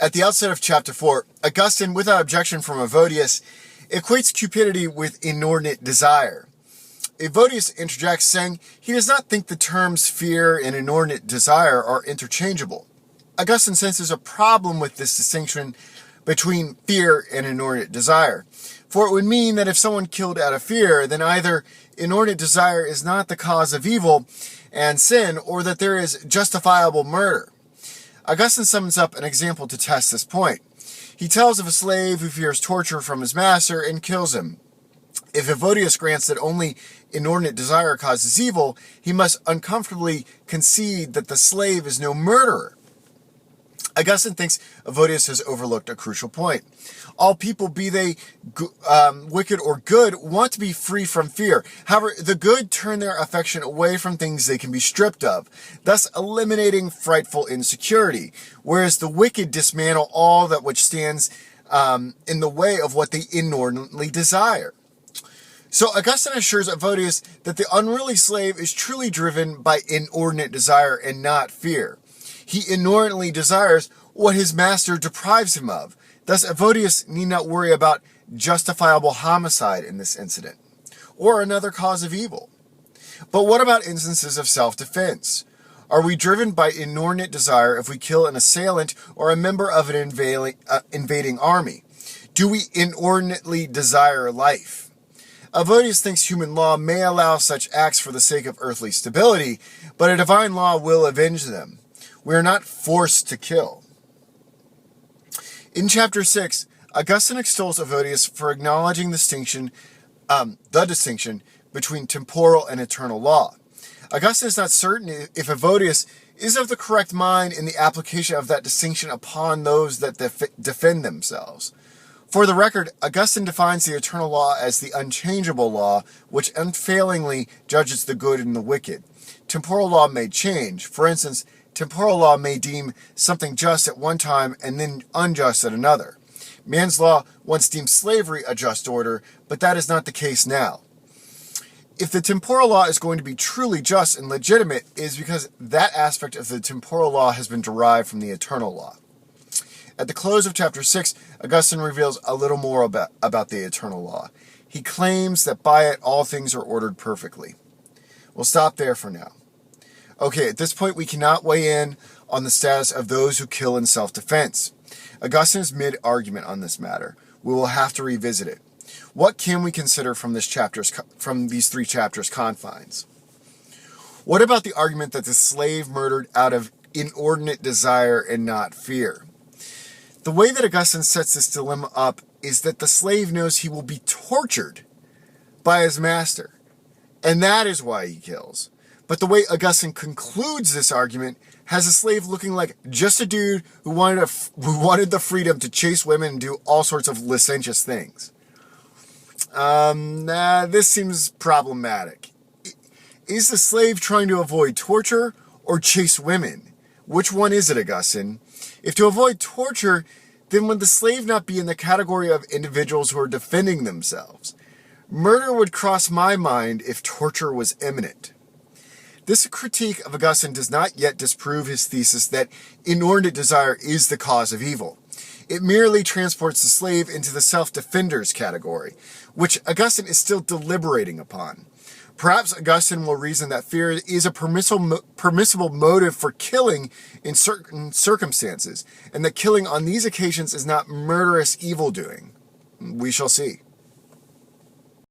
At the outset of chapter 4, Augustine, without objection from Evodius, equates cupidity with inordinate desire. Evodius interjects, saying he does not think the terms fear and inordinate desire are interchangeable. Augustine senses a problem with this distinction between fear and inordinate desire, for it would mean that if someone killed out of fear, then either inordinate desire is not the cause of evil and sin, or that there is justifiable murder. Augustine sums up an example to test this point. He tells of a slave who fears torture from his master and kills him. If Evodius grants that only inordinate desire causes evil, he must uncomfortably concede that the slave is no murderer. Augustine thinks Evodius has overlooked a crucial point. All people, be they wicked or good, want to be free from fear. However, the good turn their affection away from things they can be stripped of, thus eliminating frightful insecurity, whereas the wicked dismantle all that which stands in the way of what they inordinately desire. So Augustine assures Evodius that the unruly slave is truly driven by inordinate desire and not fear. He inordinately desires what his master deprives him of. Thus, Evodius need not worry about justifiable homicide in this incident, or another cause of evil. But what about instances of self-defense? Are we driven by inordinate desire if we kill an assailant or a member of an invading army? Do we inordinately desire life? Evodius thinks human law may allow such acts for the sake of earthly stability, but a divine law will avenge them. We are not forced to kill. In chapter 6, Augustine extols Evodius for acknowledging the distinction between temporal and eternal law. Augustine is not certain if Evodius is of the correct mind in the application of that distinction upon those that defend themselves. For the record, Augustine defines the eternal law as the unchangeable law, which unfailingly judges the good and the wicked. Temporal law may change. For instance, temporal law may deem something just at one time and then unjust at another. Man's law once deemed slavery a just order, but that is not the case now. If the temporal law is going to be truly just and legitimate, it is because that aspect of the temporal law has been derived from the eternal law. At the close of chapter 6, Augustine reveals a little more about the eternal law. He claims that by it all things are ordered perfectly. We'll stop there for now. Okay, at this point we cannot weigh in on the status of those who kill in self-defense. Augustine is mid-argument on this matter. We will have to revisit it. What can we consider from these 3 chapters' confines? What about the argument that the slave murdered out of inordinate desire and not fear? The way that Augustine sets this dilemma up is that the slave knows he will be tortured by his master, and that is why he kills. But the way Augustine concludes this argument has the slave looking like just a dude who wanted the freedom to chase women and do all sorts of licentious things. This seems problematic. Is the slave trying to avoid torture or chase women? Which one is it, Augustine? If to avoid torture, then would the slave not be in the category of individuals who are defending themselves? Murder would cross my mind if torture was imminent. This critique of Augustine does not yet disprove his thesis that inordinate desire is the cause of evil. It merely transports the slave into the self-defenders category, which Augustine is still deliberating upon. Perhaps Augustine will reason that fear is a permissible motive for killing in certain circumstances, and that killing on these occasions is not murderous evildoing. We shall see.